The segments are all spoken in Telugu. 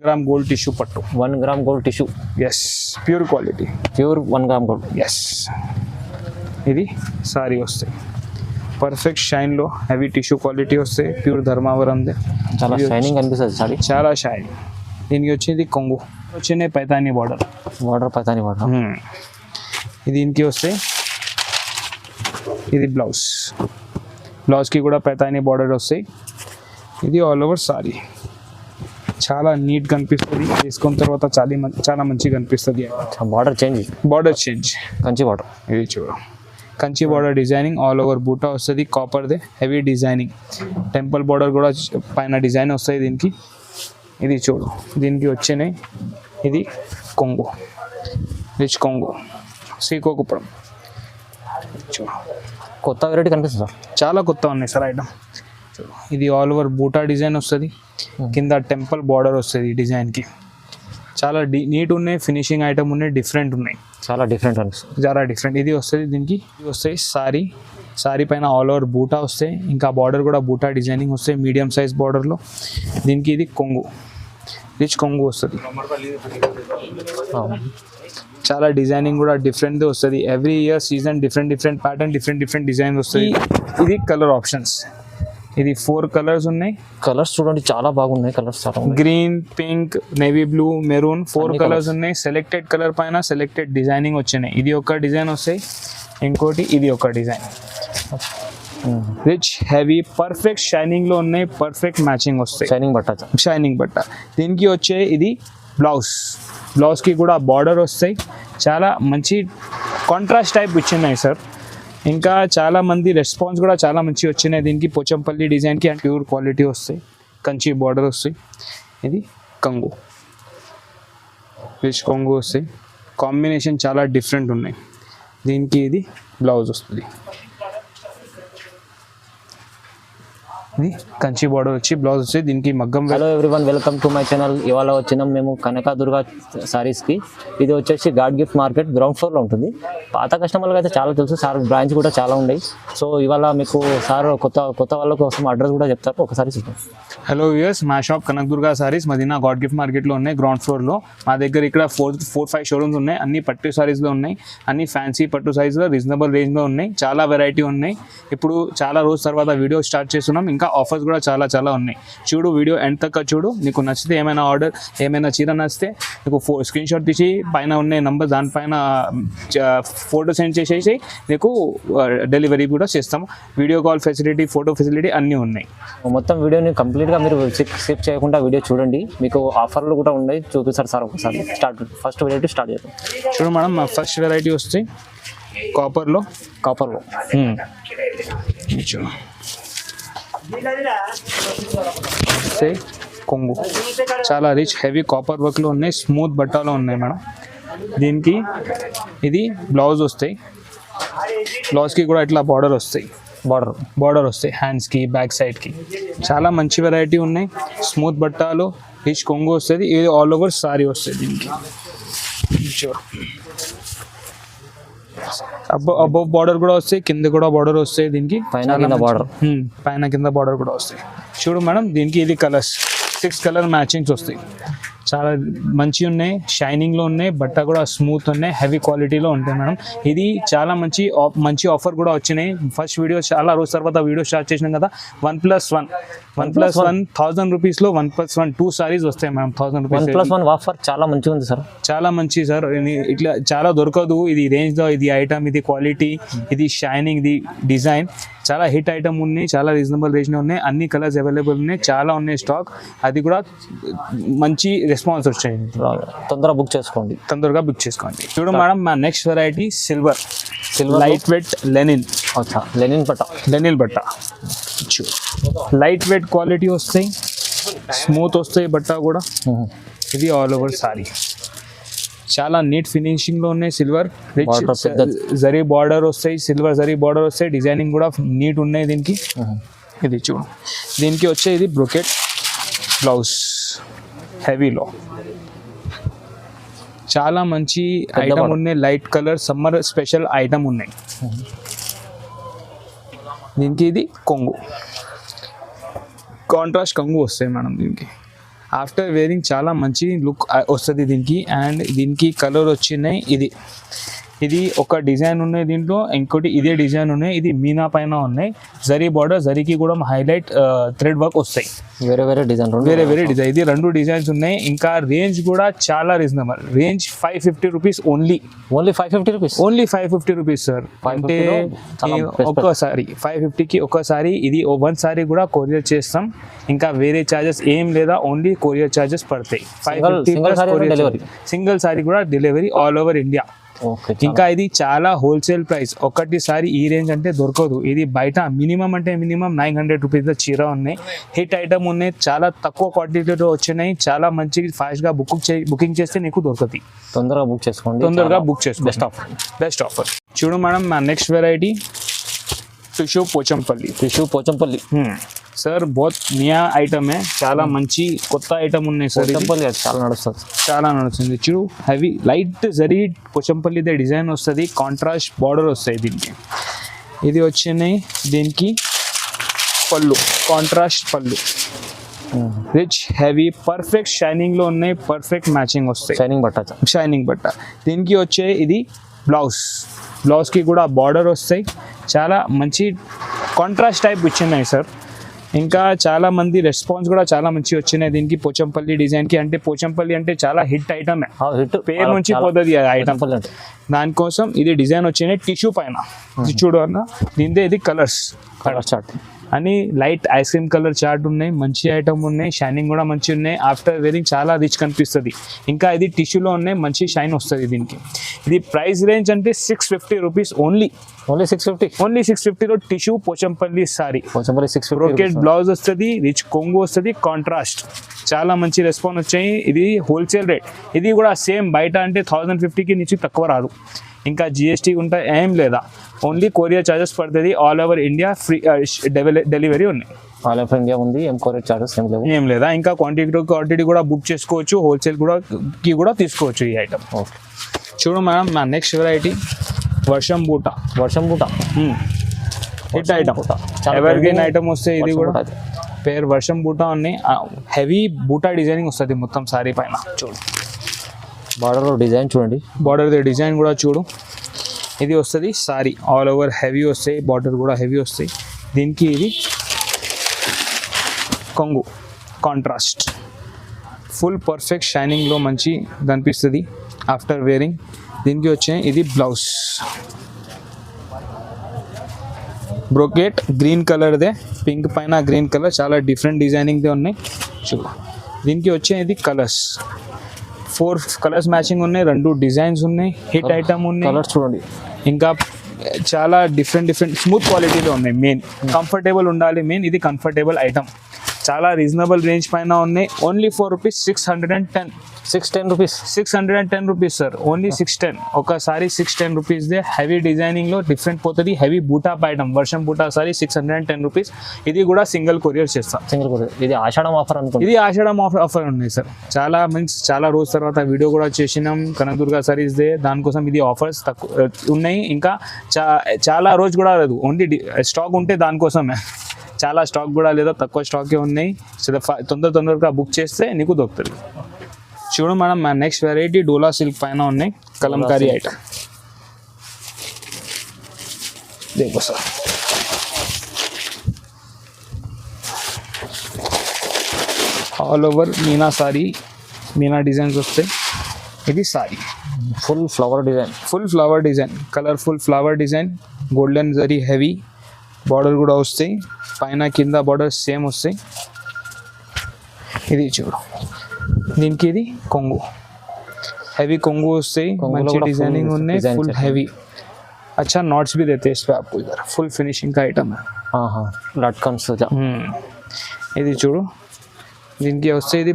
గ్రామ్ గోల్డ్ టిష్యూ పట్టు. 1 gram gold tissue. Yes, pure quality, pure 1 gram gold. Yes. ఇది సారీ వస్తాయి పర్ఫెక్ట్ షైన్లో హెవీ టిష్యూ క్వాలిటీ వస్తాయి, ప్యూర్ ధర్మావరందే. చాలా షైనింగ్ అనిపిస్తుంది సారీ, చాలా షైన్. దీనికి వచ్చేది కొంగు వచ్చినాయి పైతాని బార్డర్. పైతాని బార్డర్. దీనికి వస్తే ఇది బ్లౌజ్కి కూడా పైతాని బార్డర్ వస్తాయి. ఇది ఆల్ ఓవర్ సారీ చాలా నీట్ కనిపిస్తుంది, వేసుకున్న తర్వాత చాలా మంచిగా కనిపిస్తుంది. Border change Kanchi border. ఇది చూడు, Kanchi border designing all over బూటా వస్తుంది, కాపర్దే హెవీ డిజైనింగ్. టెంపుల్ బార్డర్ కూడా పైన డిజైన్ వస్తుంది దీనికి. ఇది చూడు, దీనికి వచ్చినాయి ఇది కొంగు, రిచ్ కొంగు, శ్రీకాకుళం. చూడు కొత్త వెరైటీ కనిపిస్తుంది సార్, చాలా కొత్త ఉన్నాయి సార్ ఐటమ్. చూడు, ఇది ఆల్ ఓవర్ బూటా డిజైన్ వస్తుంది, కింద టెంపుల్ బార్డర్ వస్తుంది డిజైన్కి. చాలా నీట్ ఉన్నాయి, ఫినిషింగ్ ఐటమ్ ఉన్నాయి, డిఫరెంట్ ఉన్నాయి, చాలా డిఫరెంట్ అనిపిస్తుంది, చాలా డిఫరెంట్. ఇది వస్తుంది దీనికి, ఇది వస్తాయి సారీ పైన ఆల్ ఓవర్ బూటా వస్తాయి, ఇంకా బార్డర్ కూడా బూటా డిజైనింగ్ వస్తాయి మీడియం సైజ్ బార్డర్లో. దీనికి ఇది కొంగు, రిచ్ కొంగు వస్తుంది. చాలా డిజైనింగ్ కూడా డిఫరెంట్గా వస్తుంది. Every year season different pattern, different design వస్తుంది. ఇది కలర్ ఆప్షన్స్, ఇది 4 కలర్స్ ఉన్నాయి. కలర్స్ చూడండి చాలా బాగున్నాయి, కలర్స్ చాలా green, pink, navy blue, maroon 4 colours ఉన్నాయి. సెలెక్టెడ్ కలర్ పైన సెలెక్టెడ్ డిజైనింగ్ వచ్చినాయి. ఇది ఒక డిజైన్ వస్తాయి, ఇంకోటి ఇది ఒక డిజైన్. రిచ్ హెవీ పర్ఫెక్ట్ షైనింగ్లో ఉన్నాయి, పర్ఫెక్ట్ మ్యాచింగ్ వస్తాయి. షైనింగ్ బట్ట. దీనికి వచ్చే ఇది బ్లౌజ్కి కూడా బార్డర్ వస్తాయి, చాలా మంచి కాంట్రాస్ట్ టైప్ వచ్చినాయి సార్. ఇంకా చాలా మంది రెస్పాన్స్ కూడా చాలా మంచి వచ్చినాయి దీనికి. పోచంపల్లి డిజైన్కి అండ్ ప్యూర్ క్వాలిటీ వస్తాయి, కంచి బార్డర్ వస్తాయి. ఇది కొంగు, రిచ్ కొంగు వస్తాయి. కాంబినేషన్ చాలా డిఫరెంట్ ఉన్నాయి. దీనికి ఇది బ్లౌజ్ వస్తుంది, ఇది కంచి బార్డర్ వచ్చి బ్లౌజ్ వచ్చి దీనికి మగ్గం. Hello everyone, welcome to my channel. ఇవాళ వచ్చినాం మేము కనకదుర్గ సారీస్కి. ఇది వచ్చేసి గాడ్ గిఫ్ట్ మార్కెట్ గ్రౌండ్ ఫ్లోర్లో ఉంటుంది. పాత కస్టమర్లకు అయితే చాలా తెలుసు, సార్ బ్రాంచ్ కూడా చాలా ఉన్నాయి. సో ఇవాళ మీకు సార్ కొత్త వాళ్ళ కోసం అడ్రస్ కూడా చెప్తారు, ఒకసారి చూద్దాం. హలో వ్యూయర్స్, మా shop Kanakadurga sarees Madina God Gift మార్కెట్లో ఉన్నాయి, గ్రౌండ్ ఫ్లోర్లో. మా దగ్గర ఇక్కడ 4-5 షోరూమ్స్ ఉన్నాయి. అన్ని పట్టు సారీస్లో ఉన్నాయి, అన్ని ఫ్యాన్సీ పట్టు సైజ్లో రీజనబుల్ రేంజ్లో ఉన్నాయి. చాలా వెరైటీ ఉన్నాయి. ఇప్పుడు చాలా రోజు తర్వాత వీడియో స్టార్ట్ చేస్తున్నాం. ఇంకా ఆఫర్స్ కూడా చాలా ఉన్నాయి. చూడు, వీడియో ఎండ్ దాకా చూడు. నీకు నచ్చితే ఏమైనా చీర నచ్చితే నీకు స్క్రీన్ షాట్ తీసి పైన ఉన్న నంబర్ దానిపైన ఫోటో సెండ్ చేసేసి నీకు డెలివరీ కూడా చేస్తాము. Video call facility, photo facility అన్నీ ఉన్నాయి. మొత్తం వీడియోని కంప్లీట్గా మీరు స్కిప్ చేయకుండా వీడియో చూడండి. మీకు ఆఫర్లు కూడా ఉన్నాయి, చూపిస్తారు సార్. ఒకసారి ఫస్ట్ వెరైటీ స్టార్ట్ చేద్దాం. చూడు మేడం, మా ఫస్ట్ వెరైటీ వస్తాయి కాపర్లో. చూడు, కొంగు చాలా రిచ్ హెవీ కాపర్ వర్క్లో ఉన్నాయి, స్మూత్ బట్టాలో ఉన్నాయి మేడం. దీనికి ఇది బ్లౌజ్ వస్తాయి, బ్లౌజ్కి కూడా ఇట్లా బార్డర్ వస్తాయి హ్యాండ్స్కి, బ్యాక్ సైడ్కి. చాలా మంచి వెరైటీ ఉన్నాయి, స్మూత్ బట్టాలో రిచ్ కొంగు వస్తుంది. ఇది ఆల్ ఓవర్ సారీ వస్తుంది దీనికి. అబవ్ బార్డర్ కూడా వస్తాయి, కింద కూడా బార్డర్ వస్తాయి. దీనికి పైన కింద బార్డర్ కూడా వస్తాయి. చూడు మేడం, దీనికి ఇది కలర్స్ 6 కలర్ మ్యాచింగ్స్ వస్తాయి. చాలా మంచి ఉన్నాయి, షైనింగ్లో ఉన్నాయి, బట్ట కూడా స్మూత్ ఉన్నాయి, హెవీ క్వాలిటీలో ఉంటాయి మేడం. ఇది చాలా మంచి ఆఫర్ కూడా వచ్చినాయి. ఫస్ట్ వీడియో చాలా రోజు తర్వాత వీడియో స్టార్ట్ చేసినాం కదా. 1+1 1000 రూపీస్లో 1+1 2 సారీస్ వస్తాయి మేడం. 1000 రూపీస్ 1+1 ఆఫర్ చాలా మంచిగా ఉంది సార్, చాలా మంచి సార్. ఇట్లా చాలా దొరకదు ఇది రేంజ్లో. ఇది ఐటమ్, ఇది క్వాలిటీ, ఇది షైనింగ్, ఇది డిజైన్. చాలా హిట్ ఐటమ్ ఉన్నాయి, చాలా రీజనబుల్ రేంజ్లో ఉన్నాయి. అన్ని కలర్స్ అవైలబుల్ ఉన్నాయి, చాలా ఉన్నాయి స్టాక్. అది కూడా మంచి రెస్పాన్స్ వచ్చాయి. తొందరగా బుక్ చేసుకోండి. చూడు మేడం, మా next variety silver light weight Lenin బట్ట. లైట్ వెయిట్ క్వాలిటీ వస్తాయి, స్మూత్ వస్తాయి బట్ట కూడా. ఇది ఆల్ ఓవర్ సారీ చాలా నీట్ ఫినిషింగ్లో ఉన్నాయి. సిల్వర్ జరీ బార్డర్ వస్తాయి, సిల్వర్ జరీ బార్డర్ వస్తాయి. డిజైనింగ్ కూడా నీట్ ఉన్నాయి దీనికి. ఇది చూడు, దీనికి వచ్చే ఇది బ్రొకెట్ బ్లౌజ్ హెవీలో. చాలా మంచి ఐటమ్ ఉన్నాయి, light colour summer special item ఉన్నాయి. దీనికి ఇది కొంగు, కాంట్రాస్ట్ కొంగు వస్తాయి మేడం. దీనికి ఆఫ్టర్ వేరింగ్ చాలా మంచి లుక్ వస్తుంది దీనికి. అండ్ దీనికి కలర్ వచ్చినాయి. ఇది ఒక డిజైన్ ఉన్నాయి దీంట్లో, ఇంకోటి ఇదే డిజైన్ ఉన్నాయి. ఇది మీనా పైన ఉన్నాయి, జరీ బార్డర్, జరీకి కూడా హైలైట్ థ్రెడ్ వర్క్ వస్తాయి. వేరే వేరే డిజైన్ వేరే డిజైన్. ఇది 2 డిజైన్స్ ఉన్నాయి. ఇంకా రేంజ్ కూడా చాలా reasonable. Range 550 rupees only. Only 550 rupees. Only 550 rupees sir. అంటే ఒక్కసారి 550కి ఒకసారి ఇది 1 సారీ కూడా కొరియర్ చేస్తాం. ఇంకా వేరే ఛార్జెస్ ఏం లేదా, ఓన్లీ కొరియర్ ఛార్జెస్ పడతాయి. 550 సింగిల్ సారీ కూడా డెలివరీ ఆల్ ఓవర్ ఇండియా. ఇంకా ఇది చాలా హోల్సేల్ ప్రైస్. ఒకటిసారి ఈ రేంజ్ అంటే దొరకదు. ఇది బయట మినిమం అంటే మినిమం 900 రూపీస్ చీర ఉన్నాయి. హిట్ ఐటమ్ ఉన్నాయి, చాలా తక్కువ క్వాంటిటీలో వచ్చినాయి. చాలా మంచి ఫాస్ట్గా బుకింగ్ చేస్తే నీకు దొరుకుతుంది. తొందరగా బుక్ చేసుకోండి. Best offer. చూడు మేడం, మా next variety tissue Pochampally. Sir బహుత్ నియా ఐటమ్ है, చాలా మంచి కొత్త ఐటమ్ ఉన్నాయి సార్. చాలా నడుస్తుంది. చూడు, హెవీ లైట్ జరీ పోచంపల్లిదే డిజైన్ వస్తుంది. కాంట్రాస్ట్ బార్డర్ వస్తాయి దీనికి. ఇది వచ్చినాయి దీనికి పళ్ళు, కాంట్రాస్ట్ పళ్ళు, రిచ్ హెవీ పర్ఫెక్ట్ షైనింగ్లో ఉన్నాయి. పర్ఫెక్ట్ మ్యాచింగ్ వస్తాయి. షైనింగ్ బట్ట. దీనికి వచ్చే ఇది బ్లౌజ్కి కూడా బార్డర్ వస్తాయి. చాలా మంచి కాంట్రాస్ట్ టైప్ వచ్చినాయి సార్. ఇంకా చాలా మంది రెస్పాన్స్ కూడా చాలా మంచి వచ్చినాయి దీనికి. పోచంపల్లి డిజైన్కి అంటే పోచంపల్లి అంటే చాలా హిట్ ఐటమ్, పేరు నుంచి పోతుంది ఐటమ్. దానికోసం ఇది డిజైన్ వచ్చినాయి టిష్యూ పైన. చూడు అన్న, దీందే ఇది కలర్ చార్ట్ అని light ice cream colour chart ఉన్నాయి. మంచి ఐటమ్ ఉన్నాయి, షైనింగ్ కూడా మంచి ఉన్నాయి. ఆఫ్టర్ వేరింగ్ చాలా రిచ్ కనిపిస్తుంది. ఇంకా ఇది టిష్యూలో ఉన్నాయి, మంచి షైన్ వస్తుంది దీనికి. ఇది ప్రైస్ రేంజ్ అంటే 650 రూపీస్ ఓన్లీ 650లో tissue Pochampally sari. Brocade blouse వస్తుంది, రిచ్ కొంగు వస్తుంది, కాంట్రాస్ట్. చాలా మంచి రెస్పాన్స్ వచ్చాయి. ఇది హోల్సేల్ రేట్. ఇది కూడా సేమ్ బయట అంటే 1050కి నుంచి తక్కువ రాదు. ఇంకా జిఎస్టీ ఉంటాయి ఏం లేదా, ఓన్లీ కొరియర్ ఛార్జెస్ పడుతుంది. All over India free delivery ఉన్నాయి. ఆల్ ఓవర్ ఇండియా ఉంది, ఏం కొరియర్ ఛార్జెస్ ఏం లేదా. ఇంకా క్వాంటిటీ కూడా బుక్ చేసుకోవచ్చు, హోల్సేల్ కూడా తీసుకోవచ్చు ఈ ఐటమ్. ఓకే, చూడు మేడం, మా నెక్స్ట్ వెరైటీ వర్షం బూటా hit item, ever green item వస్తే. ఇది కూడా పేరు వర్షం బూటా ఉన్నాయి. హెవీ బూటా డిజైనింగ్ వస్తుంది మొత్తం సారీ పైన. చూడు, బార్డర్ డిజైన్ చూడండి, బార్డర్ డిజైన్ కూడా చూడు. ఇది వస్తుంది సారీ ఆల్ ఓవర్ హెవీ వస్తాయి, బార్డర్ కూడా హెవీ వస్తాయి. దీనికి ఇది కొంగు కాంట్రాస్ట్, ఫుల్ పర్ఫెక్ట్ షైనింగ్లో మంచి కనిపిస్తుంది ఆఫ్టర్ వేరింగ్. దీనికి వచ్చే ఇది బ్లౌజ్, బ్రోకెట్ గ్రీన్ కలర్దే, పింక్ పైన గ్రీన్ కలర్, చాలా డిఫరెంట్ డిజైనింగ్దే ఉన్నాయి. చూడు, దీనికి వచ్చే ఇది కలర్స్, 4 కలర్స్ మ్యాచింగ్ ఉన్నాయి. 2 డిజైన్స్ ఉన్నాయి. హిట్ ఐటమ్ ఉన్నాయి. కలర్స్ చూడండి. ఇంకా చాలా డిఫరెంట్ స్మూత్ క్వాలిటీలో ఉన్నాయి. మెయిన్ కంఫర్టబుల్ ఉండాలి. మెయిన్ ఇది కంఫర్టబుల్ ఐటమ్. చాలా రీజనబుల్ రేంజ్ పైన ఉన్నాయి. Only ₹4 610 rupees sir. ఓన్లీ 610. ఒకసారి 610 రూపీస్దే హెవీ డిజైనింగ్లో డిఫరెంట్ పోతుంది. హెవీ బూటా ఐటమ్, వర్షం బూటా సారీ 610 రూపీస్. ఇది కూడా సింగిల్ కొరియర్ చేస్తాం. ఇది ఆషాఢం ఆఫర్ అనుకుంటా. ఇది ఆషాఢం ఆఫర్ ఉన్నాయి సార్. చాలా రోజు తర్వాత వీడియో కూడా చేసినాం కనకదుర్గ సారీస్దే. దానికోసం ఇది ఆఫర్స్ తక్కువ ఉన్నాయి. ఇంకా చాలా రోజు కూడా లేదు, ఓన్లీ స్టాక్ ఉంటే దానికోసమే. చాలా స్టాక్ కూడా లేదా, తక్కువ స్టాకే ఉన్నాయి. తొందరగా బుక్ చేస్తే నీకు దొరుకుతుంది. చూడు మేడం, మా నెక్స్ట్ వెరైటీ డోలా సిల్క్ పైన ఉన్నాయి, కలంకారీ ఐటమ్. देखो sir, all over Meena sorry, Meena designs వస్తాయి. ఇది sorry full flower design, colourful flower design, golden zari heavy border కూడా వస్తాయి. పైన కింద బార్డర్ సేమ్ వస్తాయి. ఇది చూడు, దీనికి ఇది కొంగు, హెవీ కొంగు వస్తాయి. మంచి డిजाइनिंग ఉన్నాయి, फुल हैवी. अच्छा नॉट्स भी देते हैं इस पे आपको. इधर फुल फिनिशिंग का आइटम है. हाँ लटकन्स. ఇది చూడు, దీనికి వస్తే ఇది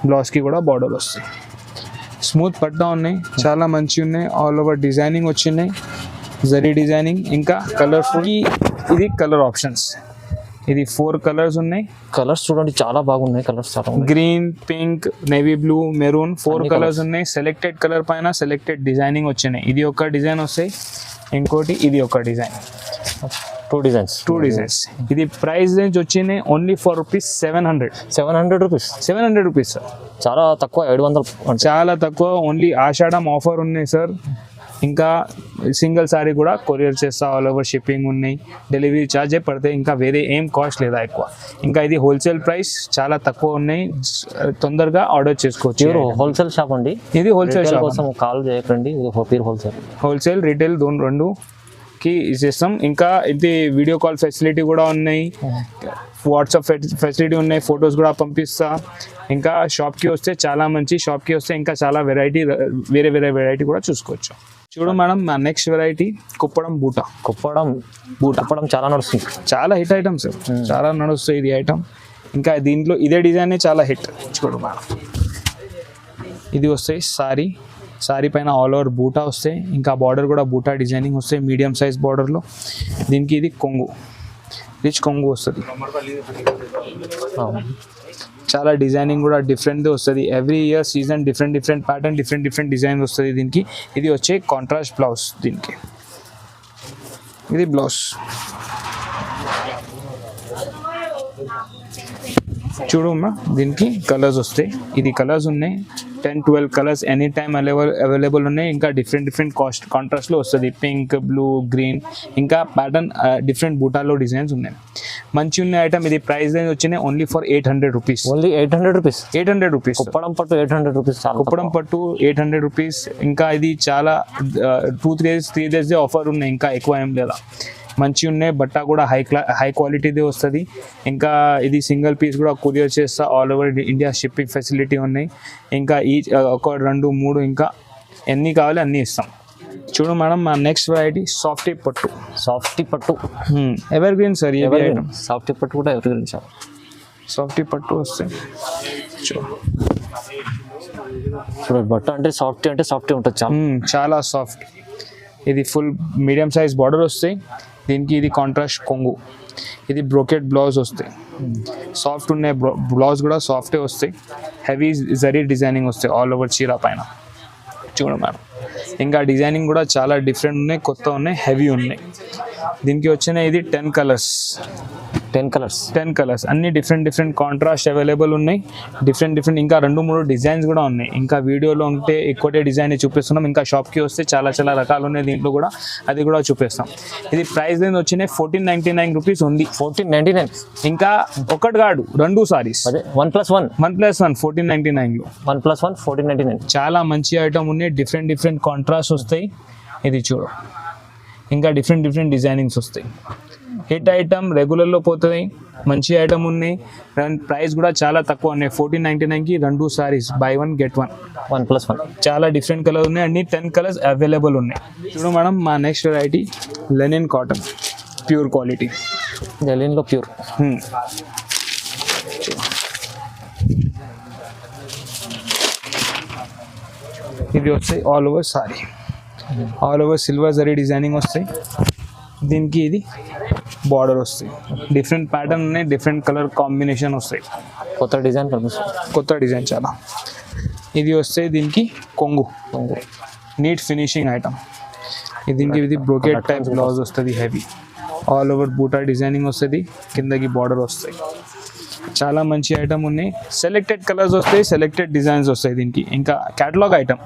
బ్లౌజ్కి కూడా బార్డర్ వస్తాయి. స్మూత్ పట్టా ఉన్నాయి, చాలా మంచి ఉన్నాయి. ఆల్ ఓవర్ డిజైనింగ్ వచ్చినాయి, జరీ డిజైనింగ్. ఇంకా కలర్ఫుల్, ఇది కలర్ ఆప్షన్స్. ఇది 4 కలర్స్ ఉన్నాయి. కలర్స్ చూడండి, చాలా బాగున్నాయి colours. Green, pink, navy blue, maroon, 4 colours ఉన్నాయి. సెలెక్టెడ్ కలర్ పైన సెలెక్టెడ్ డిజైనింగ్ వచ్చినాయి. ఇది ఒక డిజైన్ వస్తాయి, ఇంకోటి ఇది ఒక డిజైన్. Two designs. ఇది ప్రైస్ రేంజ్ వచ్చింది only for rupees 700 rupees. 700 rupees sir, చాలా తక్కువ, 700 అంటే చాలా తక్కువ. ఓన్లీ ఆషాఢం ఆఫర్ ఉన్నాయి సార్. ఇంకా సింగిల్ సారీ కూడా కొరియర్ చేస్తా, ఆల్ ఓవర్ షిప్పింగ్ ఉన్నాయి, డెలివరీ ఛార్జే పడతాయి, ఇంకా వేరే ఏం కాస్ట్ లేదా ఎక్కువ. ఇంకా ఇది హోల్సేల్ ప్రైస్, చాలా తక్కువ ఉన్నాయి, తొందరగా ఆర్డర్ చేసుకోవచ్చు. హోల్సేల్ షాప్ అండి ఇది, హోల్సేల్ షాప్ కోసం కాల్ చేయకండి, ఇది హోల్సేల్ రీటైల్ రెండుకి ఇచ్చేస్తాం. ఇంకా ఇది వీడియో కాల్ ఫెసిలిటీ కూడా ఉన్నాయి, వాట్సాప్ ఫెసిలిటీ ఉన్నాయి, ఫొటోస్ కూడా పంపిస్తా. ఇంకా షాప్కి వస్తే చాలా మంచి, షాప్కి వస్తే ఇంకా చాలా వెరైటీ, వేరే వెరైటీ కూడా చూసుకోవచ్చు. చూడు మేడం, మా నెక్స్ట్ వెరైటీ కుప్పడం బూటా. కుప్పడం చాలా నడుస్తుంది, చాలా హిట్ ఐటమ్ సార్, చాలా నడుస్తుంది ఇది ఐటమ్. ఇంకా దీంట్లో ఇదే డిజైన్ చాలా హిట్. చూడు మేడం, ఇది వస్తాయి సారీ పైన ఆల్ ఓవర్ బూటా వస్తాయి, ఇంకా బార్డర్ కూడా బూటా డిజైనింగ్ వస్తాయి, మీడియం సైజ్ బార్డర్లో. దీనికి ఇది కొంగు, రిచ్ కొంగు వస్తుంది, చాలా డిజైనింగ్ కూడా డిఫరెంట్ వస్తుంది. Every year season different pattern, different design వస్తుంది దీనికి. ఇది వచ్చే కాంట్రాస్ట్ బ్లౌజ్, దీనికి ఇది బ్లౌజ్. చూడమ్మా, దీనికి కలర్స్ వస్తాయి, ఇది కలర్స్ ఉన్నాయి 10-12 కలర్స్ ఎనీ టైమ్ అవైలబుల్ ఉన్నాయి. ఇంకా డిఫరెంట్ కాంట్రాస్ట్లో వస్తుంది, పింక్, బ్లూ, గ్రీన్, ఇంకా ప్యాటర్న్ డిఫరెంట్ బూటాల్లో డిజైన్స్ ఉన్నాయి. మంచి ఉన్న ఐటమ్. ఇది ప్రైస్ రేంజ్ వచ్చినాయి only for 800 rupees. Only 800 rupees. 800 rupees. Kuppadam పట్టు 800 రూపీస్. కుప్పడం పట్టు 800 రూపీస్. ఇంకా ఇది చాలా 2-3 days ఆఫర్ ఉన్నాయి, ఇంకా ఎక్కువ ఏం లేదా. మంచి ఉన్నాయి, బట్ట కూడా హై క్వాలిటీదే వస్తుంది. ఇంకా ఇది సింగిల్ పీస్ కూడా కొరియర్ చేస్తా, all over India shipping facility ఉన్నాయి. ఇంకా ఈ 1, 2, 3 ఇంకా ఎన్ని కావాలి అన్నీ ఇస్తాం. చూడు మేడం, మా నెక్స్ట్ వెరైటీ సాఫ్టీ పట్టు. ఎవర్ గ్రీన్ సార్, సాఫ్టీ పట్టు కూడా ఎవర్ గ్రీన్ సార్. సాఫ్టీ పట్టు వస్తాయి. చూడు, బట్ట అంటే సాఫ్టీ ఉంటుంది, చాలా సాఫ్ట్. ఇది ఫుల్ మీడియం సైజ్ బార్డర్ వస్తాయి, దీనికి ఇది కాంట్రాస్ట్ కొంగు, ఇది బ్రోకెట్ బ్లౌజ్ వస్తాయి. సాఫ్ట్ ఉన్నాయి, బ్లౌజ్ కూడా సాఫ్టే వస్తాయి. హెవీ జరీ డిజైనింగ్ వస్తాయి ఆల్ ఓవర్ చీర పైన. చూడండి మేడం, ఇంకా డిజైనింగ్ కూడా చాలా డిఫరెంట్ ఉన్నాయి, కొత్త ఉన్నాయి, హెవీ ఉన్నాయి. దీనికి వచ్చిన ఇది 10 కలర్స్. 10 కలర్స్ అన్ని డిఫరెంట్ కాంట్రాస్ట్ అవైలబుల్ ఉన్నాయి. డిఫరెంట్ ఇంకా 2-3 డిజైన్స్ కూడా ఉన్నాయి. ఇంకా వీడియోలో ఉంటే ఎక్కువటే డిజైన్ చూపిస్తున్నాం, ఇంకా షాప్కి వస్తే చాలా రకాలు ఉన్నాయి దీంట్లో కూడా, అది కూడా చూపిస్తాం. ఇది ప్రైస్ రేంజ్ వచ్చినాయి 1499 రూపీస్ ఉంది. 1499. ఇంకా ఒకటి కాదు, 2 సారీస్, 1+1 1499లో. 1+1 1499. చాలా మంచి ఐటమ్ ఉన్నాయి, డిఫరెంట్ కాంట్రాస్ట్ వస్తాయి. ఇది చూడు, ఇంకా డిఫరెంట్ డిజైనింగ్స్ వస్తాయి. హిట్ ఐటమ్, రెగ్యులర్లో పోతుంది, మంచి ఐటమ్ ఉన్నాయి. ప్రైస్ కూడా చాలా తక్కువ ఉన్నాయి, 1499కి 2 సారీస్, buy 1 get 1. 1+1. చాలా డిఫరెంట్ కలర్ ఉన్నాయి, అన్ని 10 కలర్స్ అవైలబుల్ ఉన్నాయి. చూడు మేడం, మా next variety linen cotton, pure quality. లెనిన్లో ప్యూర్. ఇది వస్తాయి all over sari, all over silver zari designing వస్తాయి. దీనికి ఇది బార్డర్ వస్తాయి, డిఫరెంట్ ప్యాటర్న్ ఉన్నాయి, డిఫరెంట్ కలర్ కాంబినేషన్ వస్తాయి. కొత్త డిజైన్ చాలా. ఇది వస్తే దీనికి కొంగు, నీట్ ఫినిషింగ్ ఐటమ్. దీనికి ఇది బ్రోకెట్ టైప్ బ్లౌజ్ వస్తుంది, హెవీ ఆల్ ఓవర్ బూటా డిజైనింగ్ వస్తుంది, కిందకి బార్డర్ వస్తాయి. చాలా మంచి ఐటమ్ ఉన్నాయి, సెలెక్టెడ్ కలర్స్ వస్తాయి, సెలెక్టెడ్ డిజైన్స్ వస్తాయి దీనికి. ఇంకా క్యాటలాగ్ ఐటమ్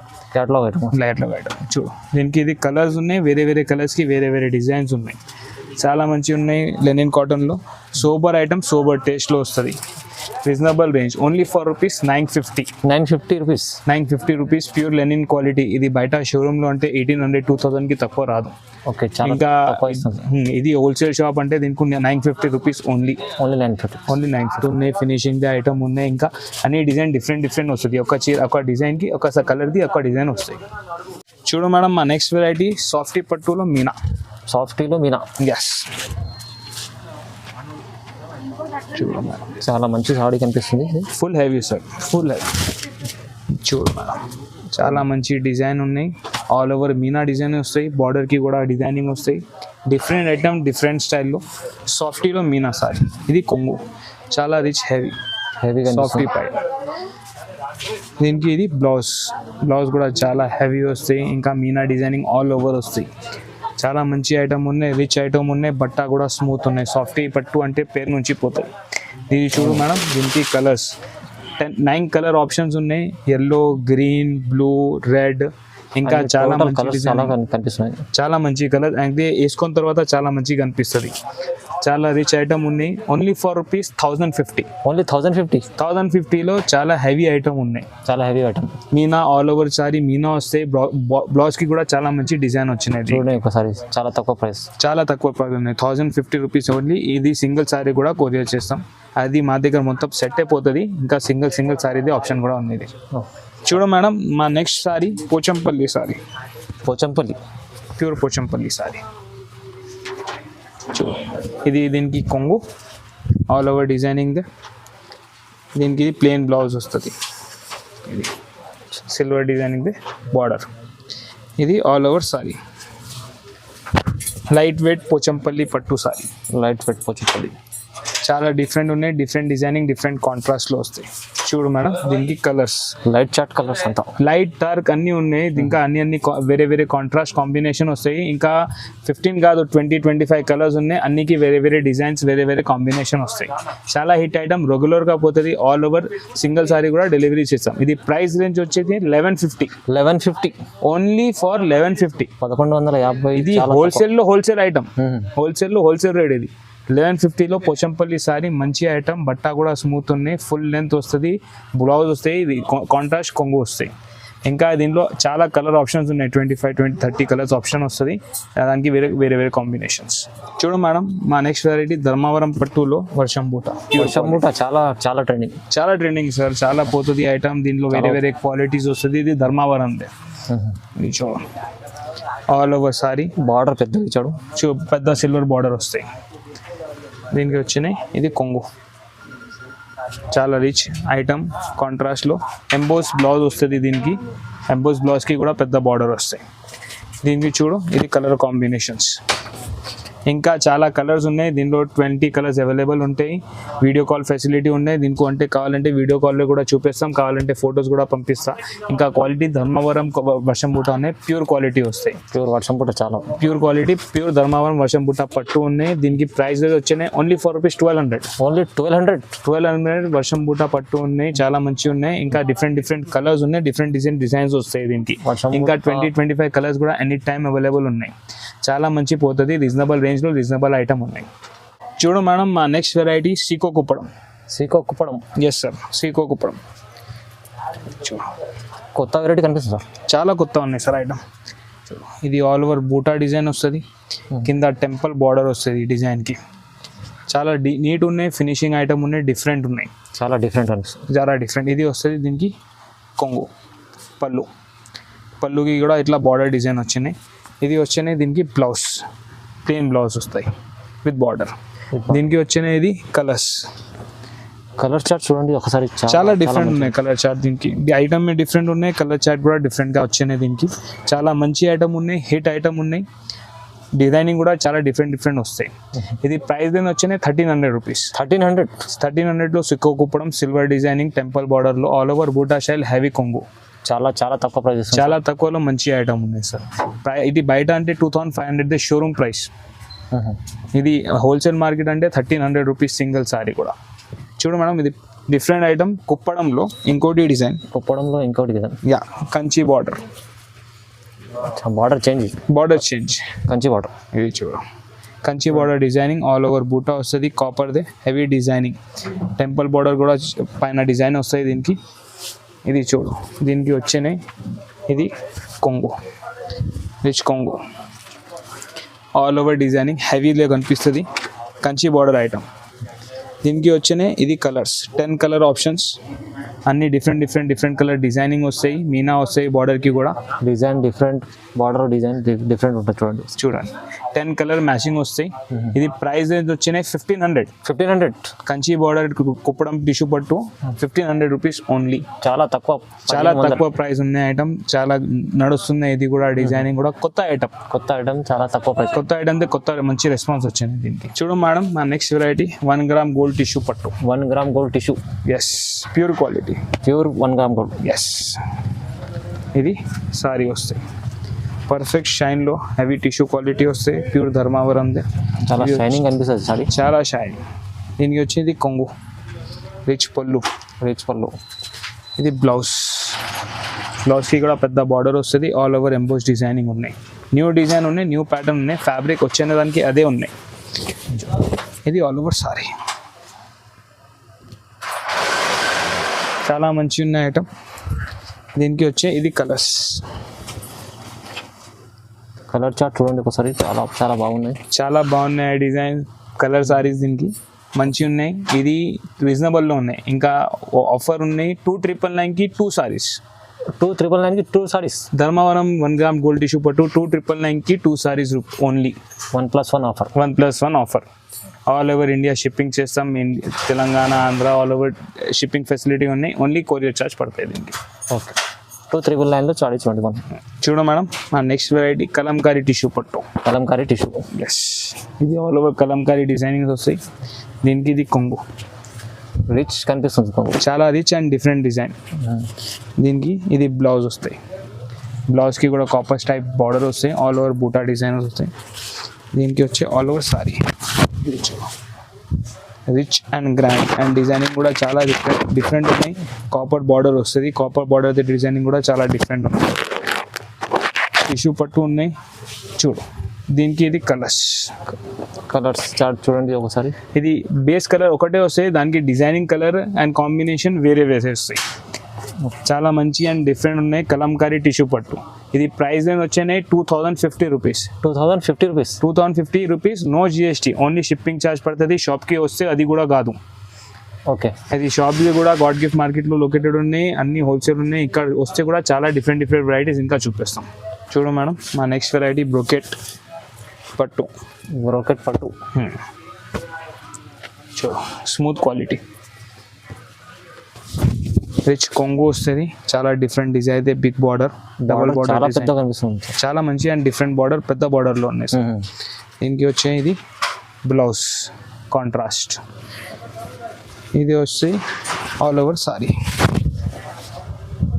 చూడు, దీనికి ఇది కలర్స్ ఉన్నాయి, వేరే కలర్స్కి వేరే డిజైన్స్ ఉన్నాయి. చాలా మంచిగా ఉన్నాయి లెనిన్ కాటన్లో. సోబర్ ఐటమ్, సోబర్ టేస్ట్లో వస్తుంది. Reasonable range, only for rupees 950 rupees. Pure linen quality. ఇది బయట షోరూంలో అంటే 1800-2000కి తక్కువ రాదు. ఓకే, ఇంకా ఇది హోల్సేల్ షాప్ అంటే దీనికి 950 రూపీస్ ఓన్లీ 950 ఉన్నాయి. ఫినిషింగ్ ది ఐటమ్ ఉన్నాయి, ఇంకా అన్ని డిజైన్ డిఫరెంట్ వస్తుంది. ఒక చీర, ఒక డిజైన్కి ఒక కలర్ది ఒక డిజైన్ వస్తాయి. చూడు మేడం, మా నెక్స్ట్ వెరైటీ సాఫ్టీ పట్టులో మీనా. ఎస్, చాలా మంచి సాడీ కనిపిస్తుంది. Full heavy sir, full heavy. చూడు మేడం, చాలా మంచి డిజైన్ ఉన్నాయి, ఆల్ ఓవర్ మీనా డిజైన్ వస్తాయి, బార్డర్కి కూడా డిజైనింగ్ వస్తాయి. డిఫరెంట్ ఐటమ్, డిఫరెంట్ స్టైల్లో. సాఫ్టీలో మీనా సారీ. ఇది కొంగు, చాలా రిచ్ హెవీ సాఫ్టీ పై. దీనికి ఇది బ్లౌజ్ కూడా చాలా హెవీ వస్తాయి, ఇంకా మీనా డిజైనింగ్ ఆల్ ఓవర్ వస్తాయి. చాలా మంచి ఐటమ్ ఉన్నాయి, రిచ్ ఐటమ్ ఉన్నాయి, బట్ట కూడా స్మూత్ ఉన్నాయి. సాఫ్టీ పట్టు అంటే పేరు నుంచి పోతుంది. ఇది చూడు మేడం, దీనికి కలర్స్ 9 కలర్ ఆప్షన్స్ ఉన్నాయి. ఎల్లో, గ్రీన్, బ్లూ, రెడ్, ఇంకా చాలా మంచి కలర్స్ చాలా కనిపిస్తున్నాయి. చాలా మంచి కలర్ అయితే వేసుకున్న తర్వాత చాలా మంచిగా కనిపిస్తుంది. చాలా రిచ్ ఐటమ్ ఉన్నాయి. Only for rupees 1050. ఓన్లీ 1050. 1050లో చాలా హెవీ ఐటమ్ ఉన్నాయి. చాలా heavy item. Meena all over sorry Meena వస్తాయి. బ్లౌజ్ కి కూడా చాలా మంచి డిజైన్ వచ్చినాయి. చూడండి ఒకసారి, చాలా తక్కువ ప్రైస్. చాలా తక్కువ ప్రైస్ ఉన్నాయి. 1050 రూపీస్ ఓన్లీ. ఇది సింగిల్ సారీ కూడా కొరియర్ చేస్తాం. అది మా దగ్గర మొత్తం సెట్ అయిపోతుంది. ఇంకా సింగిల్ సారీది ఆప్షన్ కూడా ఉంది. చూడు మేడం, మా నెక్స్ట్ సారీ పోచంపల్లి సారీ. పోచంపల్లి ప్యూర్ పోచంపల్లి సారీ. చూడు, ఇది దీనికి కొంగు ఆల్ ఓవర్ డిజైనింగ్. దీనికి ఇది ప్లెయిన్ బ్లౌజ్ వస్తుంది. ఇది సిల్వర్ డిజైనింగ్ బార్డర్. ఇది all over sari. Light weight Pochampally పట్టు సారీ. Light weight Pochampally. చాలా డిఫరెంట్ ఉన్నాయి. డిఫరెంట్ డిజైనింగ్, డిఫరెంట్ కాంట్రాస్ట్లో వస్తాయి. చూడు మేడం, దీనికి కలర్స్ లైట్ చాట్ కలర్స్ అంతా, లైట్ డార్క్ అన్నీ ఉన్నాయి. ఇంకా అన్ని వేరే వేరే కాంట్రాస్ట్ కాంబినేషన్ వస్తాయి. ఇంకా 15 కాదు 20-25 కలర్స్ ఉన్నాయి. అన్నికి వేరే వేరే డిజైన్స్, వేరే వేరే కాంబినేషన్ వస్తాయి. చాలా హిట్ ఐటమ్, రెగ్యులర్గా పోతుంది. ఆల్ ఓవర్ సింగిల్ సారీ కూడా డెలివరీ చేస్తాం. ఇది ప్రైస్ రేంజ్ వచ్చేది 1150. Only for 1150. 1150. ఇది హోల్సేల్ ఐటమ్. హోల్సేల్ రేట్ ఇది. 1150లో పోచంపల్లి సారీ మంచి ఐటమ్. బట్ట కూడా స్మూత్ ఉన్నాయి. ఫుల్ లెంత్ వస్తుంది. బ్లౌజ్ వస్తాయి. ఇది కాంట్రాస్ట్ కొంగు వస్తాయి. ఇంకా దీంట్లో చాలా కలర్ ఆప్షన్స్ ఉన్నాయి. 25-30 కలర్స్ ఆప్షన్ వస్తుంది. దానికి వేరే వేరే కాంబినేషన్స్. చూడు మేడం, మా నెక్స్ట్ వెరైటీ ధర్మవరం పట్టులో వర్షం బూట. చాలా ట్రెండింగ్ సార్. చాలా పోతుంది ఐటమ్. దీంట్లో వేరే వేరే క్వాలిటీస్ వస్తుంది. ఇది ధర్మవరం. ఇది చూడు, ఆల్ ఓవర్ సారీ. బార్డర్ పెద్దగా ఇచ్చాడు. పెద్ద సిల్వర్ బార్డర్ వస్తాయి. దీనికి వచ్చినాయి. ఇది కొంగు. చాలా రిచ్ ఐటమ్. కాంట్రాస్ట్లో ఎంబోస్ బ్లౌజ్ వస్తుంది. దీనికి ఎంబోస్ బ్లౌజ్కి కూడా పెద్ద బార్డర్ వస్తాయి. దీనికి చూడు, ఇది కలర్ కాంబినేషన్స్. ఇంకా చాలా కలర్స్ ఉన్నాయి. దీనిలో 20 కలర్స్ అవైలబుల్ ఉంటాయి. వీడియో కాల్ ఫెసిలిటీ ఉన్నాయి. దీనికి అంటే కావాలంటే వీడియో కాల్లో కూడా చూపిస్తాం. కావాలంటే ఫొటోస్ కూడా పంపిస్తాం. ఇంకా క్వాలిటీ ధర్మవరం వర్షం బూట ఉన్నాయి. ప్యూర్ క్వాలిటీ వస్తాయి. ప్యూర్ క్వాలిటీ, ప్యూర్ ధర్మవరం వర్షం బూట పట్టు ఉన్నాయి. దీనికి ప్రైస్ వచ్చినాయి ఓన్లీ ఫర్ రూపీస్ 1200. ఓన్లీ 1200 వర్షం బూట పట్టు ఉన్నాయి. చాలా మంచిగా ఉన్నాయి. ఇంకా డిఫరెంట్ కలర్స్ ఉన్నాయి. డిఫరెంట్ డిజైన్స్ వస్తాయి దీనికి. ఇంకా 20-25 కలర్స్ కూడా ఎనీ టైమ్ అవైలబుల్ ఉన్నాయి. చాలా మంచి పోతుంది. రీజనబుల్ రేంజ్లో రీజనబుల్ ఐటమ్ ఉన్నాయి. చూడు మేడం, మా next variety sico Kuppadam. Yes sir, sico Kuppadam. చూడు, కొత్త వెరైటీ కనిపిస్తుంది సార్. చాలా కొత్త ఉన్నాయి సార్ ఐటమ్. ఇది ఆల్ ఓవర్ బూటా డిజైన్ వస్తుంది. కింద టెంపుల్ బార్డర్ వస్తుంది డిజైన్కి. చాలా నీట్ ఉన్నాయి. ఫినిషింగ్ ఐటమ్ ఉన్నాయి. డిఫరెంట్ ఉన్నాయి. చాలా డిఫరెంట్. ఇది వస్తుంది. దీనికి కొంగు, పళ్ళుకి కూడా ఇట్లా బార్డర్ డిజైన్ వచ్చినాయి. ఇది వచ్చినాయి. దీనికి బ్లౌజ్, ప్లెయిన్ బ్లౌజ్ వస్తాయి విత్ బార్డర్. దీనికి వచ్చినాయి. ఇది కలర్ చార్ట్ చూడండి ఒకసారి. చాలా డిఫరెంట్ ఉన్నాయి కలర్ చార్ట్. దీనికి ఐటమ్ డిఫరెంట్ ఉన్నాయి. కలర్ చార్ట్ కూడా డిఫరెంట్గా వచ్చినాయి. దీనికి చాలా మంచి ఐటమ్ ఉన్నాయి. హిట్ ఐటమ్ ఉన్నాయి. డిజైనింగ్ కూడా చాలా డిఫరెంట్ వస్తాయి. ఇది ప్రైస్ దేని వచ్చినాయి 1300 రూపీస్. 1300లో sico Kuppadam, silver designing, temple బార్డర్లో ఆల్ ఓవర్ బూటా స్టైల్, హెవీ కొంగు. చాలా తక్కువ ప్రైస్. చాలా తక్కువలో మంచి ఐటమ్ ఉన్నాయి సార్. ఇది బయట అంటే 2500 షోరూమ్ ప్రైస్. ఇది హోల్సేల్ మార్కెట్ అంటే 1300 రూపీస్ సింగిల్ సారీ కూడా. చూడు మేడం, ఇది డిఫరెంట్ ఐటమ్. కుప్పడంలో ఇంకోటి design. Yeah, Kanchi border change. Kanchi border. ఇది చూడు, Kanchi border designing. All over బూటా వస్తుంది. కాపర్దే హెవీ డిజైనింగ్. టెంపుల్ బార్డర్ కూడా పైన డిజైన్ వస్తుంది దీనికి. ఇది చూడు, దీనికి వచ్చినాయి. ఇది కొంగు, రిచ్ కొంగు. ఆల్ ఓవర్ డిజైనింగ్ హెవీలో కనిపిస్తుంది. Kanchi border item. దీనికి వచ్చినాయి. ఇది కలర్స్ 10 కలర్ ఆప్షన్స్. అన్ని డిఫరెంట్ కలర్ డిజైనింగ్ వస్తాయి. మీనా వస్తాయి బార్డర్కి కూడా. బార్డర్ డిజైన్ డిఫరెంట్ ఉంటుంది. చూడండి 10 కలర్ మ్యాచింగ్ వస్తాయి. ఇది ప్రైస్ వచ్చినాయి 1500. కంచి బార్డర్ కుప్పడం టిష్యూ పట్టు 1500 రూపీస్ ఓన్లీ. చాలా తక్కువ ప్రైస్ ఉన్నాయి ఐటమ్. చాలా నడుస్తున్నాయి. ఇది కూడా డిజైనింగ్ కూడా కొత్త ఐటమ్. చాలా తక్కువ ప్రైస్. కొత్త ఐటమ్ కొత్త మంచి రెస్పాన్స్ వచ్చింది దీనికి. చూడు మేడం, మా next variety 1 gram gold tissue పట్టు. 1 gram gold tissue. Yes, pure quality. 1 gram gold. Yes, ఇది సారీ వస్తాయి. పర్ఫెక్ట్ షైన్లో హెవీ టిష్యూ క్వాలిటీ వస్తే ప్యూర్ ధర్మావరందే, చాలా షైనింగ్ అనిపిస్తుంది సారీ. చాలా షైనింగ్. దీనికి వచ్చేది కొంగు, రిచ్ పళ్ళు, రిచ్ పళ్ళు. ఇది బ్లౌజ్. బ్లౌజ్కి కూడా పెద్ద బార్డర్ వస్తుంది, ఆల్ ఓవర్ ఎంబోస్ డిజైనింగ్ ఉన్నాయి, న్యూ డిజైన్ ఉన్నాయి, న్యూ ప్యాటర్న్ ఉన్నాయి, ఫ్యాబ్రిక్ వచ్చిన దానికి అదే ఉన్నాయి. ఇది ఆల్ ఓవర్ సారీ, చాలా మంచి ఉన్నాయి ఐటమ్. దీనికి వచ్చే ఇది కలర్స్, కలర్ చార్ట్ చూడండి ఒకసారి, చాలా చాలా బాగున్నాయి. చాలా బాగున్నాయి డిజైన్ కలర్ సారీస్, దీనికి మంచి ఉన్నాయి. ఇది రీజనబుల్లో ఉన్నాయి. ఇంకా ఆఫర్ ఉన్నాయి 2,999కి 2 సారీస్, 2,999కి 2 saris. Dharmavaram 1 gram gold tissue పట్టు 2,999కి 2 saris only. 1+1 offer. 1+1 offer. All over India shipping చేస్తాం, Telangana, Andhra, all over shipping facility ఉన్నాయి. ఓన్లీ కొరియర్ ఛార్జ్ పడతాయి దీనికి. ఓకే, 2,999లో చార్జ్ 21. చూడ మేడం, మా నెక్స్ట్ వెరైటీ కలంకారీ టిష్యూ పట్టు. కలంకారీ టిష్యూ. ఎస్, ఇది ఆల్ ఓవర్ కలంకారీ డిజైనింగ్స్ వస్తాయి. దీనికి ఇది కొంగు, రిచ్ కనిపిస్తుంది కొంగు, చాలా రిచ్ అండ్ డిఫరెంట్ డిజైన్. దీనికి ఇది బ్లౌజ్ వస్తాయి. బ్లౌజ్కి కూడా కాపర్స్ టైప్ బార్డర్ వస్తాయి, ఆల్ ఓవర్ బూటా డిజైనర్స్ వస్తాయి. దీనికి వచ్చే all over sorry rich and grand and designing కూడా చాలా డిఫరెంట్ ఉన్నాయి. కాపర్ బార్డర్ వస్తుంది, కాపర్ బార్డర్ డిజైనింగ్ కూడా చాలా డిఫరెంట్ ఉన్నాయి. టిష్యూ పట్టు ఉన్నాయి చూడు. దీనికి ఇది కలర్స్ చార్ట్ చూడండి ఒకసారి. ఇది బేస్ కలర్ ఒకటే వస్తాయి, దానికి డిజైనింగ్ కలర్ అండ్ కాంబినేషన్ వేరే వేరే వస్తాయి. చాలా మంచి అండ్ డిఫరెంట్ ఉన్నాయి. కలంకారీ టిష్యూ పట్టు. ఇది ప్రైస్ వచ్చాయి 2,050 rupees. 2,050 rupees. 2,050 rupees, no GST, only shipping charge పడుతుంది. షాప్కి వస్తే అది కూడా కాదు. ఓకే, అది షాప్ది కూడా గాడ్ గిఫ్ట్ మార్కెట్లో లొకేటెడ్ ఉన్నాయి, అన్ని హోల్సేల్ ఉన్నాయి. ఇక్కడ వస్తే కూడా చాలా డిఫరెంట్ వెరైటీస్ ఇంకా చూపిస్తాం. చూడు మేడం, మా నెక్స్ట్ వెరైటీ బ్రోకెట్ పట్టు. బ్రోకెట్ పట్టు చూడు, స్మూత్ క్వాలిటీ, రిచ్ కొంగు వస్తుంది. చాలా డిఫరెంట్ డిజైన్ అయితే, బిగ్ బార్డర్, డబుల్ బార్డర్, చాలా పెద్ద కనిపిస్తుంది, చాలా మంచి అండ్ డిఫరెంట్ బార్డర్, పెద్ద బార్డర్లో ఉన్నాయి సార్. దీనికి వచ్చే ఇది బ్లౌజ్ కాంట్రాస్ట్. ఇది వచ్చి all over sari,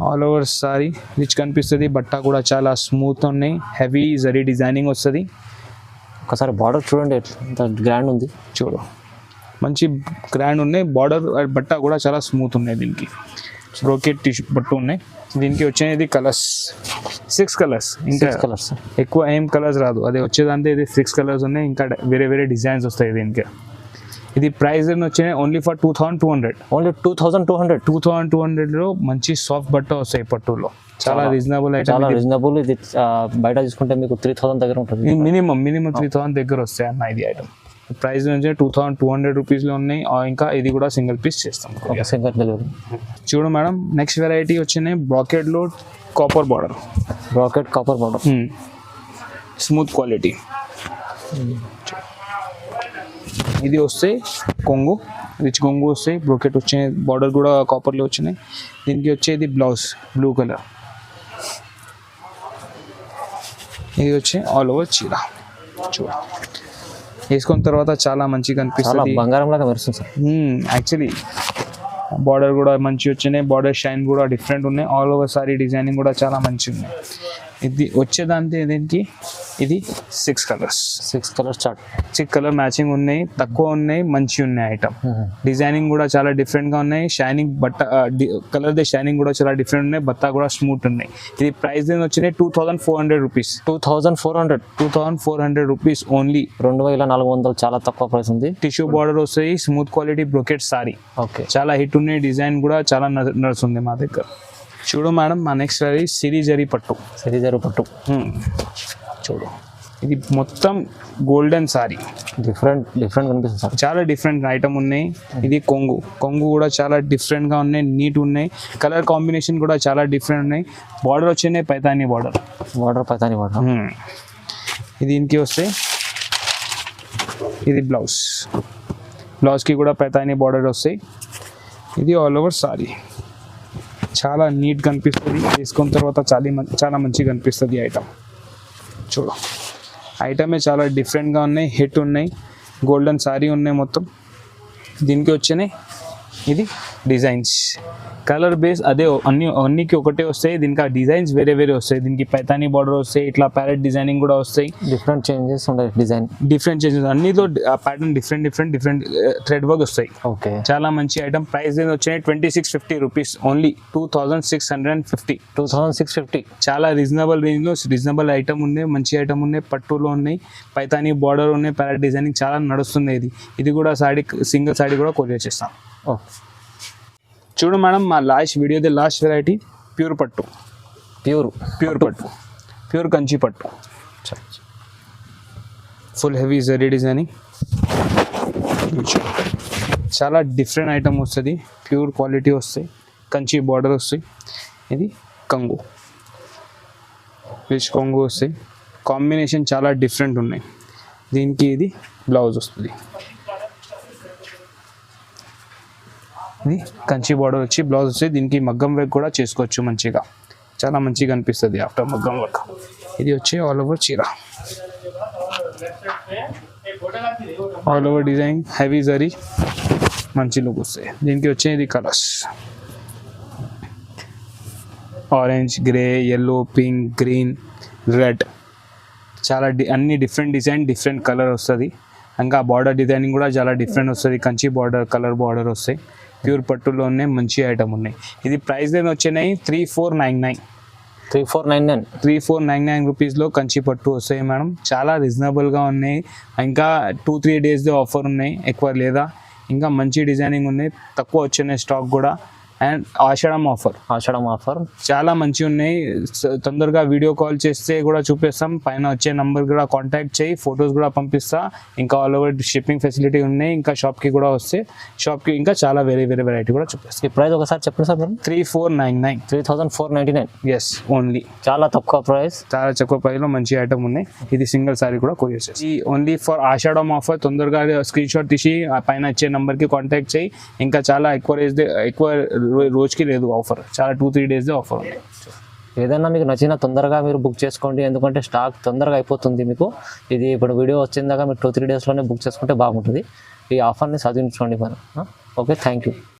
all over sorry rich కనిపిస్తుంది. బట్ట కూడా చాలా స్మూత్ ఉన్నాయి, హెవీ జరీ డిజైనింగ్ వస్తుంది. ఒకసారి బార్డర్ చూడండి ఎంత గ్రాండ్ ఉంది. చూడు, మంచి గ్రాండ్ ఉన్నాయి. బార్డర్ బట్ట కూడా చాలా స్మూత్ ఉన్నాయి. దీనికి బ్రోకెట్ టిష్యూ పట్టు ఉన్నాయి. దీనికి వచ్చేది కలర్స్ 6 కలర్స్. ఇంకా కలర్స్ ఎక్కువ ఏం కలర్స్ రాదు, అదే వచ్చేదంటే ఇది 6 కలర్స్ ఉన్నాయి. ఇంకా వేరే డిజైన్స్ వస్తాయి దీనికి. ఇది ప్రైస్ వచ్చాయి ఓన్లీ ఫర్ 2,200. ఓన్లీ 2,200. 2,200లో మంచి సాఫ్ట్ బట్ట వస్తాయి పట్టులో. చాలా రీజనబుల్ ఐటమ్, చాలా రీజనబుల్. ఇది బయట తీసుకుంటే మీకు 3,000 దగ్గర ఉంటుంది. మినిమం 3,000 దగ్గర వస్తాయి అన్న ఇది ఐటమ్. ప్రైస్ నుంచి 2,200 రూపీస్లో ఉన్నాయి. ఇంకా ఇది కూడా సింగిల్ పీస్ చేస్తాం, సింగిల్ డెలివరీ. చూడు మేడం, నెక్స్ట్ వెరైటీ వచ్చినాయి బ్రాకెట్లో copper border. Bracket copper border, smooth quality. ఇది వస్తే కొంగు, రిచ్ కొంగు వస్తాయి. బ్రోకెట్ వచ్చే బార్డర్ కూడా కాపర్లో వచ్చినాయి. దీనికి వచ్చేది బ్లౌజ్ బ్లూ కలర్. ఇది వచ్చి ఆల్ ఓవర్ చీర. చూడ, వేసుకున్న తర్వాత చాలా మంచిగా అనిపిస్తుంది, బంగారం లాగా మెరుస్తుంది సార్. యాక్చువల్లీ బార్డర్ కూడా మంచి వచ్చినాయి, బార్డర్ షైన్ కూడా డిఫరెంట్ ఉన్నాయి. ఆల్ ఓవర్ సారీ డిజైనింగ్ కూడా చాలా మంచిగా ఉన్నాయి. ఇది వచ్చేదాంతే దీనికి ఇది 6 colours. 6 colours chart. 6 colour matching ఉన్నాయి, తక్కువ ఉన్నాయి, మంచి ఉన్నాయి ఐటమ్. డిజైనింగ్ కూడా చాలా డిఫరెంట్ గా ఉన్నాయి. షైనింగ్ బట్ట కలర్ ది షైనింగ్ కూడా చాలా డిఫరెంట్ ఉన్నాయి. బత్తా కూడా స్మూత్ ఉన్నాయి. ఇది ప్రైస్ వచ్చినాయి 2,400 రూపీస్. 2,400 rupees only. 2,400 చాలా తక్కువ ప్రైస్ ఉంది. టిష్యూ బార్డర్ వస్తాయి, smooth quality brocade sorry. Okay, చాలా హిట్ ఉన్నాయి. డిజైన్ కూడా చాలా నడుస్తుంది మా దగ్గర. చూడు మేడం, మా నెక్స్ట్ వెరీ సిరిజరీ పట్టు. సిరిజరీ పట్టు చూడు, ఇది మొత్తం గోల్డెన్ సారీ. డిఫరెంట్ కనిపిస్తుంది సార్. చాలా డిఫరెంట్ ఐటమ్ ఉన్నాయి. ఇది కొంగు కూడా చాలా డిఫరెంట్గా ఉన్నాయి, నీట్ ఉన్నాయి. కలర్ కాంబినేషన్ కూడా చాలా డిఫరెంట్ ఉన్నాయి. బార్డర్ వచ్చినాయి పైతానీ బార్డర్. ఇది దీనికి వస్తే ఇది బ్లౌజ్కి కూడా పైతానీ బార్డర్ వస్తాయి. ఇది ఆల్ ఓవర్ సారీ. చాలా నీట్ కనిపిస్తుంది, వేసుకున్న తర్వాత చాలా మంచిగా కనిపిస్తుంది ఐటమ్. చూడు, ఐటమే చాలా డిఫరెంట్గా ఉన్నాయి, హిట్ ఉన్నాయి. గోల్డెన్ సారీ ఉన్నాయి మొత్తం. దీనికి వచ్చినాయి ఇది డిజైన్స్ కలర్ బేస్ అదే అన్నికి ఒకటే వస్తాయి. దీనికి ఆ డిజైన్స్ వేరే వేరే వస్తాయి. దీనికి పైతానీ బార్డర్ వస్తాయి, ఇట్లా ప్యారెట్ డిజైనింగ్ కూడా వస్తాయి. డిఫరెంట్ చేంజెస్ ఉంటాయి డిజైన్, డిఫరెంట్ చేంజెస్ అన్నిలో ప్యాటర్న్ డిఫరెంట్ థ్రెడ్ వర్క్ వస్తాయి. ఓకే చాలా మంచి ఐటమ్. ప్రైస్ వచ్చినాయి 2650 రూపీస్ ఓన్లీ 2650. 2650. చాలా రీజనబుల్ రేంజ్లో రీజనబుల్ ఐటమ్ ఉన్నాయి, మంచి ఐటమ్ ఉన్నాయి. పట్టులో ఉన్నాయి, పైతానీ బార్డర్ ఉన్నాయి, ప్యారెట్ డిజైనింగ్ చాలా నడుస్తుంది. ఇది కూడా సాడీ సింగిల్ సాడీ కూడా కొరియర్ చేస్తాం. చూడు మేడం, మా వీడియోది లాస్ట్ వెరైటీ ప్యూర్ పట్టు, ప్యూర్ కంచి పట్టు, ఫుల్ హెవీ జరీ డిజైనింగ్. చాలా డిఫరెంట్ ఐటమ్ వస్తుంది, ప్యూర్ క్వాలిటీ వస్తాయి, కంచి బార్డర్ వస్తాయి. ఇది కంగు, రిచ్ కొంగు వస్తాయి. కాంబినేషన్ చాలా డిఫరెంట్ ఉన్నాయి. దీనికి ఇది బ్లౌజ్ వస్తుంది. ఇది కంచి బార్డర్ వచ్చి బ్లౌజ్ వస్తుంది. దీనికి మగ్గం వర్క్ కూడా చేసుకోవచ్చు మంచిగా, చాలా మంచిగా అనిపిస్తుంది ఆఫ్టర్ మగ్గం వర్క్. ఇది వచ్చి ఆల్ ఓవర్ చీర, all over design, heavy zari, మంచి లుక్ వస్తాయి. దీనికి వచ్చేది colours orange, grey, yellow, pink, green, red, చాలా అన్ని డిఫరెంట్ డిజైన్, డిఫరెంట్ కలర్ వస్తుంది. ఇంకా బార్డర్ డిజైనింగ్ కూడా చాలా డిఫరెంట్ వస్తుంది. కంచి బార్డర్, కలర్ బార్డర్ వస్తాయి. ప్యూర్ పట్టులోనే మంచి ఐటమ్ ఉన్నాయి. ఇది ప్రైస్ వచ్చినాయి 3499 రూపీస్లో కంచి పట్టు వస్తాయి మేడం. చాలా రీజనబుల్గా ఉన్నాయి. ఇంకా 2-3 డేస్ ఆఫర్ ఉన్నాయి, ఎక్కువ లేదా. ఇంకా మంచి డిజైనింగ్ ఉన్నాయి, తక్కువ వచ్చినాయి స్టాక్ కూడా. అండ్ ఆషాఢం ఆఫర్ చాలా మంచిగా ఉన్నాయి. తొందరగా వీడియో కాల్ చేస్తే కూడా చూపిస్తాం. పైన వచ్చే నంబర్ కూడా కాంటాక్ట్ చేయి, ఫొటోస్ కూడా పంపిస్తా. ఇంకా ఆల్ ఓవర్ షిప్పింగ్ ఫెసిలిటీ ఉన్నాయి. ఇంకా షాప్కి కూడా వస్తే షాప్కి ఇంకా చాలా వేరే వేరే వెరైటీ కూడా చూపిస్తాం. ఈ ప్రైస్ ఒకసారి చెప్పండి సార్. 3499. ఎస్, ఓన్లీ చాలా తక్కువ ప్రైస్లో మంచి ఐటమ్ ఉన్నాయి. ఇది సింగిల్ సారీ కూడా కొరియర్ చేస్తాం. ఈ ఓన్లీ ఫర్ ఆషాఢం ఆఫర్. తొందరగా స్క్రీన్ షాట్ తీసి ఆ పైన వచ్చే నంబర్కి కాంటాక్ట్ చేయి. ఇంకా చాలా ఎక్కువ రోజుకి లేదు ఆఫర్, చాలా 2-3 డేస్ ఆఫర్ ఉంది. ఏదైనా మీకు నచ్చిన తొందరగా మీరు బుక్ చేసుకోండి, ఎందుకంటే స్టాక్ తొందరగా అయిపోతుంది మీకు. ఇది ఇప్పుడు వీడియో వచ్చిందాక మీరు 2-3 డేస్లోనే బుక్ చేసుకుంటే బాగుంటుంది. ఈ ఆఫర్ని చదివించుకోండి మనం. Okay, thank you.